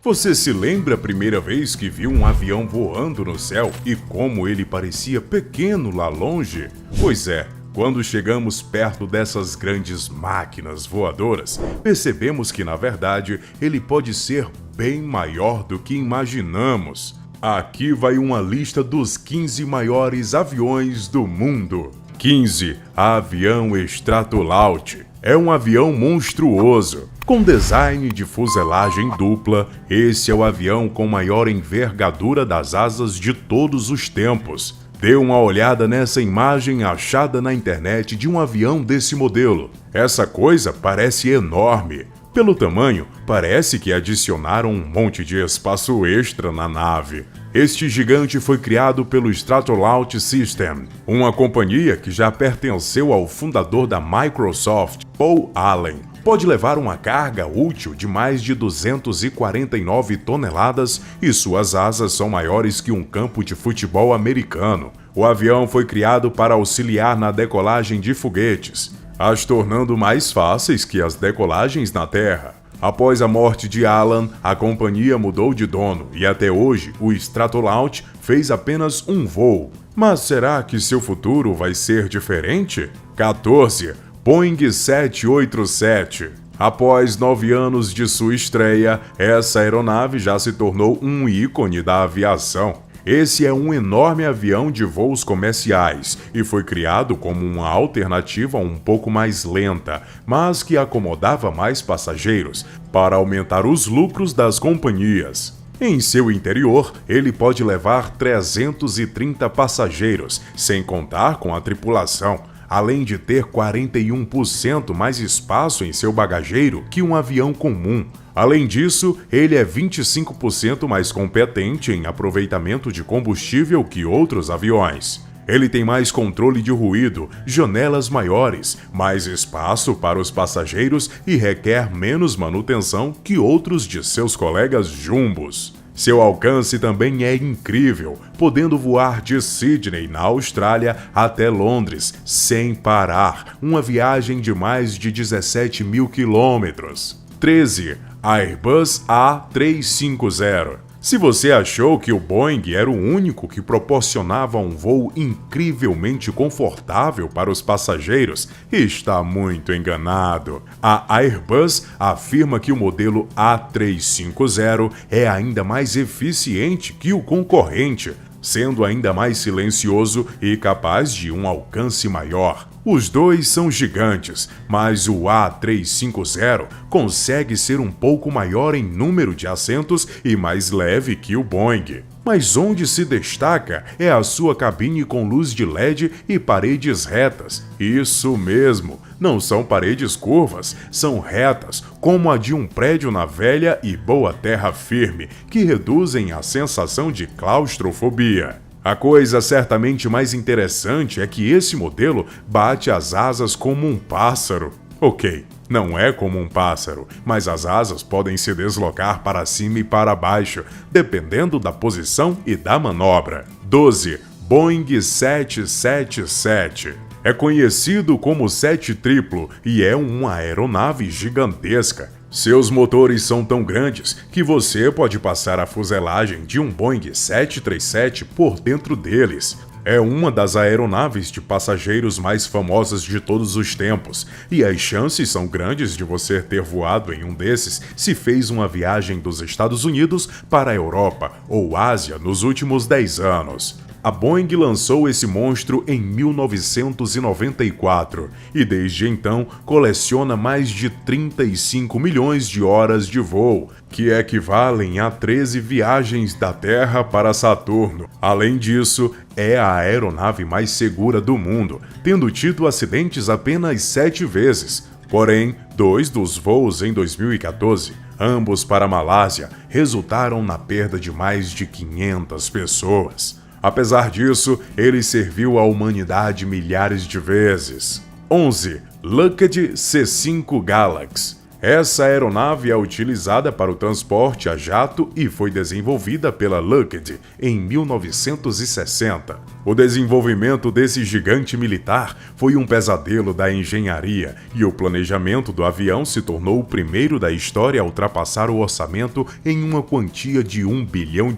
Você se lembra a primeira vez que viu um avião voando no céu e como ele parecia pequeno lá longe? Pois é, quando chegamos perto dessas grandes máquinas voadoras, percebemos que, na verdade, ele pode ser bem maior do que imaginamos. Aqui vai uma lista dos 15 maiores aviões do mundo. 15. Avião Stratolaut. É um avião monstruoso. Com design de fuselagem dupla, esse é o avião com maior envergadura das asas de todos os tempos. Dê uma olhada nessa imagem achada na internet de um avião desse modelo. Essa coisa parece enorme. Pelo tamanho, parece que adicionaram um monte de espaço extra na nave. Este gigante foi criado pelo Stratolaut System, uma companhia que já pertenceu ao fundador da Microsoft, Paul Allen. Pode levar uma carga útil de mais de 249 toneladas e suas asas são maiores que um campo de futebol americano. O avião foi criado para auxiliar na decolagem de foguetes, as tornando mais fáceis que as decolagens na Terra. Após a morte de Allen, a companhia mudou de dono e até hoje o Stratolaut fez apenas um voo. Mas será que seu futuro vai ser diferente? 14. Boeing 787. Após 9 anos de sua estreia, essa aeronave já se tornou um ícone da aviação. Esse é um enorme avião de voos comerciais e foi criado como uma alternativa um pouco mais lenta, mas que acomodava mais passageiros, para aumentar os lucros das companhias. Em seu interior, ele pode levar 330 passageiros, sem contar com a tripulação, além de ter 41% mais espaço em seu bagageiro que um avião comum. Além disso, ele é 25% mais competente em aproveitamento de combustível que outros aviões. Ele tem mais controle de ruído, janelas maiores, mais espaço para os passageiros e requer menos manutenção que outros de seus colegas jumbos. Seu alcance também é incrível, podendo voar de Sydney, na Austrália, até Londres, sem parar, uma viagem de mais de 17 mil quilômetros. 13. Airbus A350. Se você achou que o Boeing era o único que proporcionava um voo incrivelmente confortável para os passageiros, está muito enganado. A Airbus afirma que o modelo A350 é ainda mais eficiente que o concorrente, sendo ainda mais silencioso e capaz de um alcance maior. Os dois são gigantes, mas o A350 consegue ser um pouco maior em número de assentos e mais leve que o Boeing. Mas onde se destaca é a sua cabine com luz de LED e paredes retas. Isso mesmo, não são paredes curvas, são retas, como a de um prédio na velha e boa terra firme, que reduzem a sensação de claustrofobia. A coisa certamente mais interessante é que esse modelo bate as asas como um pássaro. Ok, não é como um pássaro, mas as asas podem se deslocar para cima e para baixo, dependendo da posição e da manobra. 12. Boeing 777. É conhecido como 7 triplo e é uma aeronave gigantesca. Seus motores são tão grandes que você pode passar a fuselagem de um Boeing 737 por dentro deles. É uma das aeronaves de passageiros mais famosas de todos os tempos, e as chances são grandes de você ter voado em um desses se fez uma viagem dos Estados Unidos para a Europa ou Ásia nos últimos 10 anos. A Boeing lançou esse monstro em 1994 e desde então coleciona mais de 35 milhões de horas de voo, que equivalem a 13 viagens da Terra para Saturno. Além disso, é a aeronave mais segura do mundo, tendo tido acidentes apenas 7 vezes. Porém, 2 dos voos em 2014, ambos para a Malásia, resultaram na perda de mais de 500 pessoas. Apesar disso, ele serviu à humanidade milhares de vezes. 11. Lockheed C-5 Galaxy. Essa aeronave é utilizada para o transporte a jato e foi desenvolvida pela Lockheed em 1960. O desenvolvimento desse gigante militar foi um pesadelo da engenharia e o planejamento do avião se tornou o primeiro da história a ultrapassar o orçamento em uma quantia de $1 bilhão.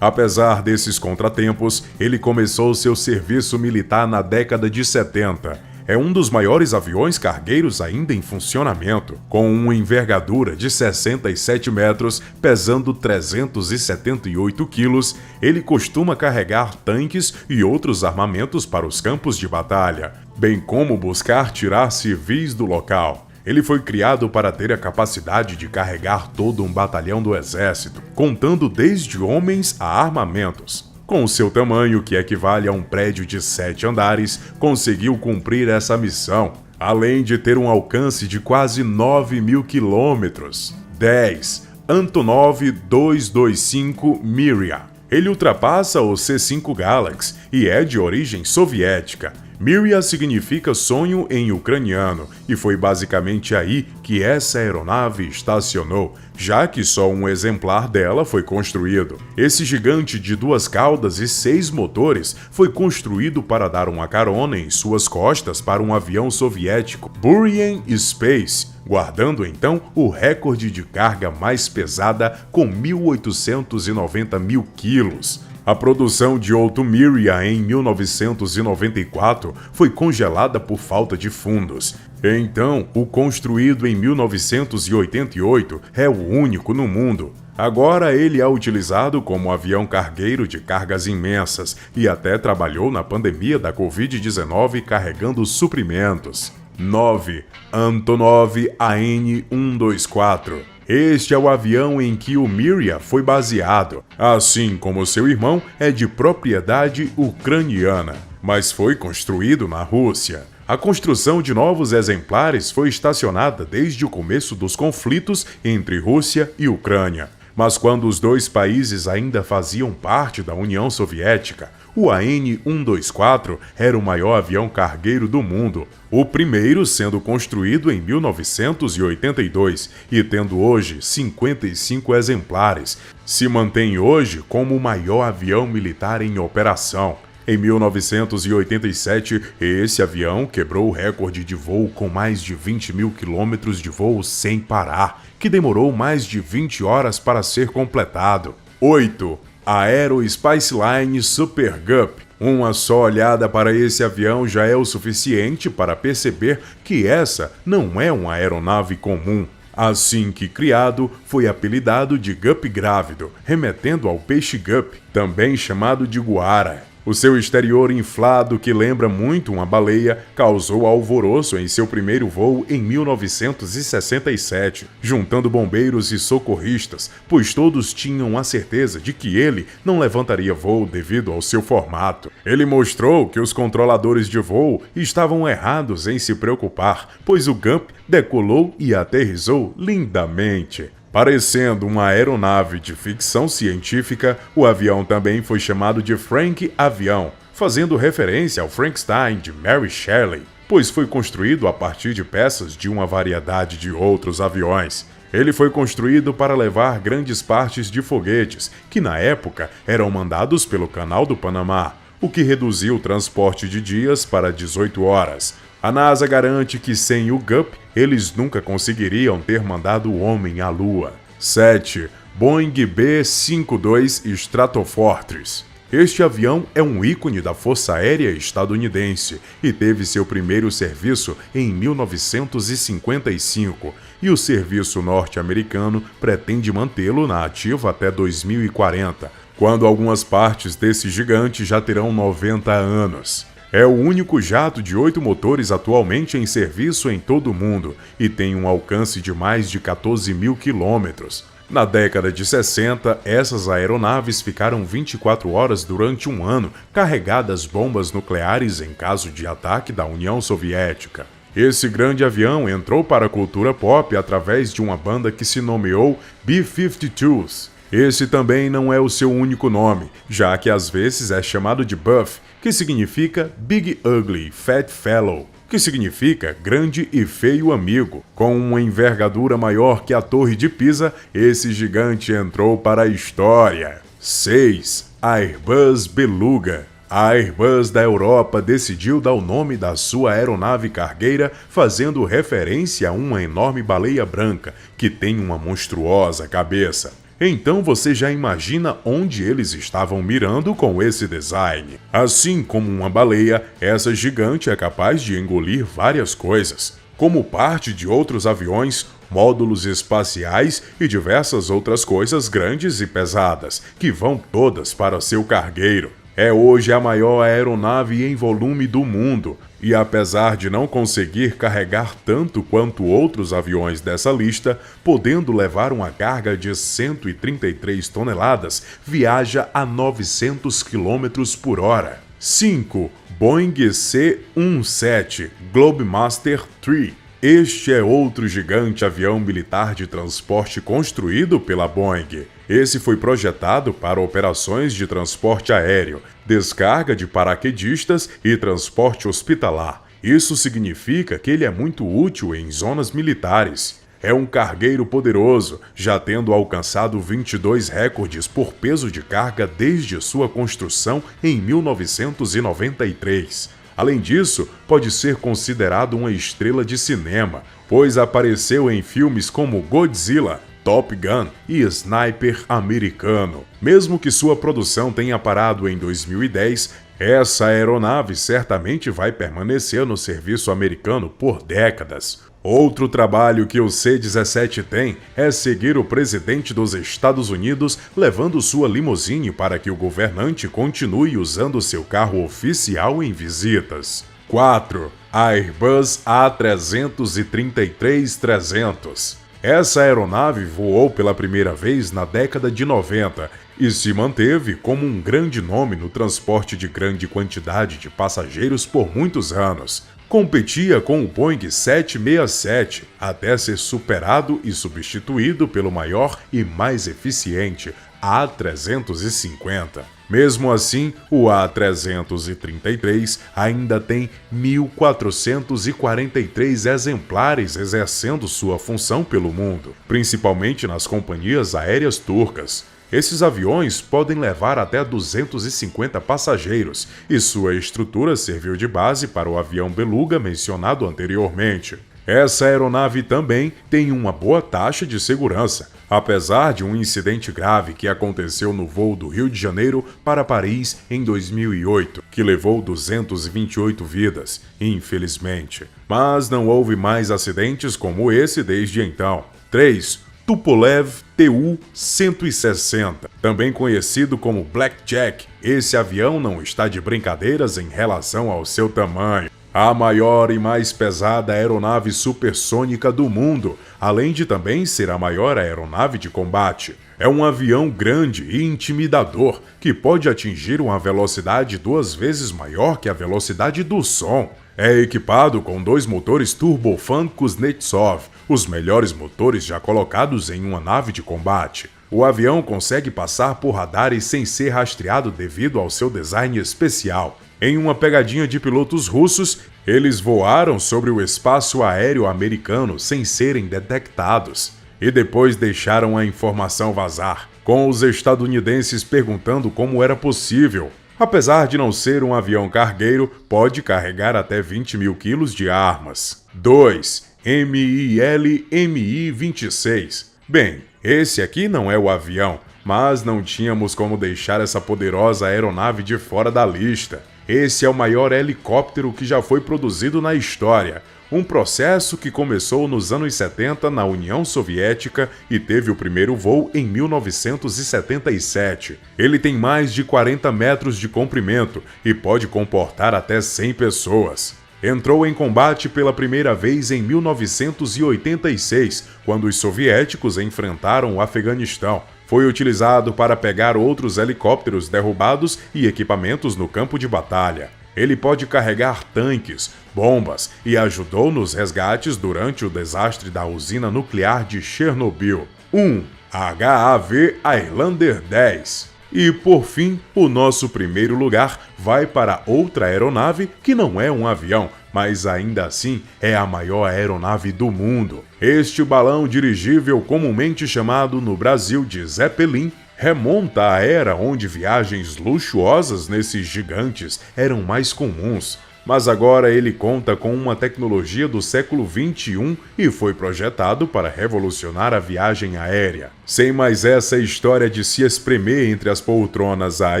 Apesar desses contratempos, ele começou seu serviço militar na década de 70. É um dos maiores aviões cargueiros ainda em funcionamento, com uma envergadura de 67 metros, pesando 378 quilos. Ele costuma carregar tanques e outros armamentos para os campos de batalha, bem como buscar tirar civis do local. Ele foi criado para ter a capacidade de carregar todo um batalhão do exército, contando desde homens a armamentos. Com seu tamanho, que equivale a um prédio de 7 andares, conseguiu cumprir essa missão, além de ter um alcance de quase 9.000 quilômetros. 10. Antonov 225 Mriya. Ele ultrapassa o C-5 Galaxy e é de origem soviética. Mriya significa sonho em ucraniano e foi basicamente aí que essa aeronave estacionou, já que só um exemplar dela foi construído. Esse gigante de 2 caudas e 6 motores foi construído para dar uma carona em suas costas para um avião soviético, Buryan Space, guardando então o recorde de carga mais pesada com 1.890.000 quilos. A produção de outro Mriya em 1994 foi congelada por falta de fundos. Então, o construído em 1988 é o único no mundo. Agora ele é utilizado como avião cargueiro de cargas imensas e até trabalhou na pandemia da Covid-19 carregando suprimentos. 9. Antonov AN-124. Este é o avião em que o Mriya foi baseado, assim como seu irmão é de propriedade ucraniana, mas foi construído na Rússia. A construção de novos exemplares foi estacionada desde o começo dos conflitos entre Rússia e Ucrânia. Mas quando os dois países ainda faziam parte da União Soviética, o AN-124 era o maior avião cargueiro do mundo, o primeiro sendo construído em 1982 e tendo hoje 55 exemplares. Se mantém hoje como o maior avião militar em operação. Em 1987, esse avião quebrou o recorde de voo com mais de 20.000 quilômetros de voo sem parar, que demorou mais de 20 horas para ser completado. 8. Aero Spaceline Super Gup. Uma só olhada para esse avião já é o suficiente para perceber que essa não é uma aeronave comum. Assim que criado, foi apelidado de Gup grávido, remetendo ao peixe Gup, também chamado de guara. O seu exterior inflado, que lembra muito uma baleia, causou alvoroço em seu primeiro voo em 1967, juntando bombeiros e socorristas, pois todos tinham a certeza de que ele não levantaria voo devido ao seu formato. Ele mostrou que os controladores de voo estavam errados em se preocupar, pois o Gup decolou e aterrissou lindamente. Parecendo uma aeronave de ficção científica, o avião também foi chamado de Frank Avião, fazendo referência ao Frankenstein de Mary Shelley, pois foi construído a partir de peças de uma variedade de outros aviões. Ele foi construído para levar grandes partes de foguetes, que na época eram mandados pelo Canal do Panamá, o que reduziu o transporte de dias para 18 horas. A NASA garante que sem o Gup, eles nunca conseguiriam ter mandado o homem à Lua. 7. Boeing B-52 Stratofortress. Este avião é um ícone da Força Aérea estadunidense e teve seu primeiro serviço em 1955, e o serviço norte-americano pretende mantê-lo na ativa até 2040, quando algumas partes desse gigante já terão 90 anos. É o único jato de 8 motores atualmente em serviço em todo o mundo e tem um alcance de mais de 14.000 quilômetros. Na década de 60, essas aeronaves ficaram 24 horas durante um ano carregadas bombas nucleares em caso de ataque da União Soviética. Esse grande avião entrou para a cultura pop através de uma banda que se nomeou B-52s. Esse também não é o seu único nome, já que às vezes é chamado de Buff, que significa Big Ugly Fat Fellow. que significa grande e feio amigo. Com uma envergadura maior que a Torre de Pisa, esse gigante entrou para a história. 6. Airbus Beluga. A Airbus da Europa decidiu dar o nome da sua aeronave cargueira fazendo referência a uma enorme baleia branca, que tem uma monstruosa cabeça. Então você já imagina onde eles estavam mirando com esse design. Assim como uma baleia, essa gigante é capaz de engolir várias coisas, como parte de outros aviões, módulos espaciais e diversas outras coisas grandes e pesadas, que vão todas para seu cargueiro. É hoje a maior aeronave em volume do mundo, e apesar de não conseguir carregar tanto quanto outros aviões dessa lista, podendo levar uma carga de 133 toneladas, viaja a 900 km por hora. 5. Boeing C-17 Globemaster III. Este é outro gigante avião militar de transporte construído pela Boeing. Esse foi projetado para operações de transporte aéreo, descarga de paraquedistas e transporte hospitalar. Isso significa que ele é muito útil em zonas militares. É um cargueiro poderoso, já tendo alcançado 22 recordes por peso de carga desde sua construção em 1993. Além disso, pode ser considerado uma estrela de cinema, pois apareceu em filmes como Godzilla, Top Gun e Sniper Americano. Mesmo que sua produção tenha parado em 2010, essa aeronave certamente vai permanecer no serviço americano por décadas. Outro trabalho que o C-17 tem é seguir o presidente dos Estados Unidos levando sua limusine para que o governante continue usando seu carro oficial em visitas. 4. Airbus A333-300. Essa aeronave voou pela primeira vez na década de 90 e se manteve como um grande nome no transporte de grande quantidade de passageiros por muitos anos. Competia com o Boeing 767, até ser superado e substituído pelo maior e mais eficiente A350. Mesmo assim, o A333 ainda tem 1.443 exemplares exercendo sua função pelo mundo, principalmente nas companhias aéreas turcas. Esses aviões podem levar até 250 passageiros, e sua estrutura serviu de base para o avião Beluga mencionado anteriormente. Essa aeronave também tem uma boa taxa de segurança, apesar de um incidente grave que aconteceu no voo do Rio de Janeiro para Paris em 2008, que levou 228 vidas, infelizmente. Mas não houve mais acidentes como esse desde então. 3. Tupolev Tu-160, também conhecido como Blackjack. Esse avião não está de brincadeiras em relação ao seu tamanho. A maior e mais pesada aeronave supersônica do mundo, além de também ser a maior aeronave de combate. É um avião grande e intimidador, que pode atingir uma velocidade 2 vezes maior que a velocidade do som. É equipado com 2 motores turbofan Kuznetsov, os melhores motores já colocados em uma nave de combate. O avião consegue passar por radares sem ser rastreado devido ao seu design especial. Em uma pegadinha de pilotos russos, eles voaram sobre o espaço aéreo americano sem serem detectados, e depois deixaram a informação vazar, com os estadunidenses perguntando como era possível. Apesar de não ser um avião cargueiro, pode carregar até 20 mil quilos de armas. 2. Mi-26. Bem, esse aqui não é o avião, mas não tínhamos como deixar essa poderosa aeronave de fora da lista. Esse é o maior helicóptero que já foi produzido na história. Um processo que começou nos anos 70 na União Soviética e teve o primeiro voo em 1977. Ele tem mais de 40 metros de comprimento e pode comportar até 100 pessoas. Entrou em combate pela primeira vez em 1986, quando os soviéticos enfrentaram o Afeganistão. Foi utilizado para pegar outros helicópteros derrubados e equipamentos no campo de batalha. Ele pode carregar tanques, bombas e ajudou nos resgates durante o desastre da usina nuclear de Chernobyl. 1. HAV Highlander 10. E por fim, o nosso primeiro lugar vai para outra aeronave que não é um avião, mas ainda assim é a maior aeronave do mundo. Este balão dirigível, comumente chamado no Brasil de Zeppelin, remonta à era onde viagens luxuosas nesses gigantes eram mais comuns. Mas agora ele conta com uma tecnologia do século XXI e foi projetado para revolucionar a viagem aérea. Sem mais essa história de se espremer entre as poltronas A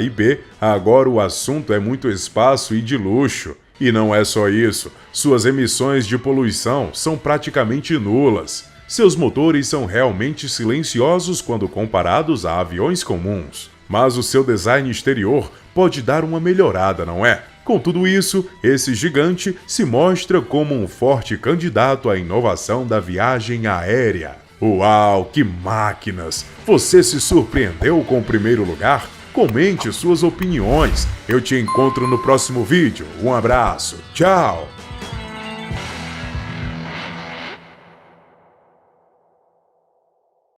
e B, agora o assunto é muito espaço e de luxo. E não é só isso, suas emissões de poluição são praticamente nulas. Seus motores são realmente silenciosos quando comparados a aviões comuns. Mas o seu design exterior pode dar uma melhorada, não é? Com tudo isso, esse gigante se mostra como um forte candidato à inovação da viagem aérea. Uau, que máquinas! Você se surpreendeu com o primeiro lugar? Comente suas opiniões. Eu te encontro no próximo vídeo. Um abraço. Tchau!